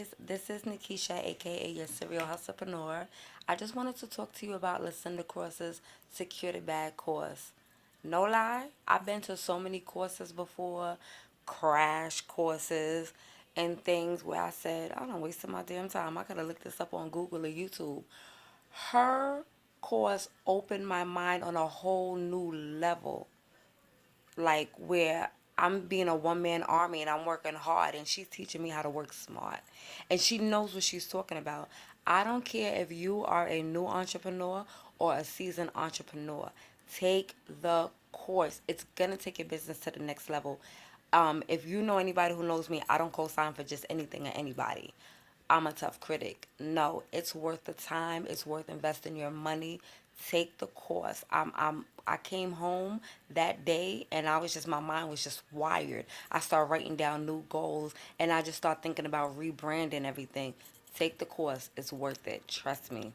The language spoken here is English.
guys. This is Nikisha, aka your serial hustlepreneur. I just wanted to talk to you about Lucinda Cross's Security Bag course. No lie, I've been to so many courses before, crash courses, and things where I said, I don't wasted my damn time. I could have looked this up on Google or YouTube. Her course opened my mind on a whole new level, like where I'm being a one man army and I'm working hard and she's teaching me how to work smart. And she knows what she's talking about. I don't care if you are a new entrepreneur or a seasoned entrepreneur. Take the course. It's gonna take your business to the next level. If you know anybody who knows me, I don't co-sign for just anything or anybody. I'm a tough critic. No, it's worth the time. It's worth investing your money. Take the course. I came home that day and I was just my mind was just wired. I started writing down new goals and I just started thinking about rebranding everything. Take the course. It's worth it. Trust me.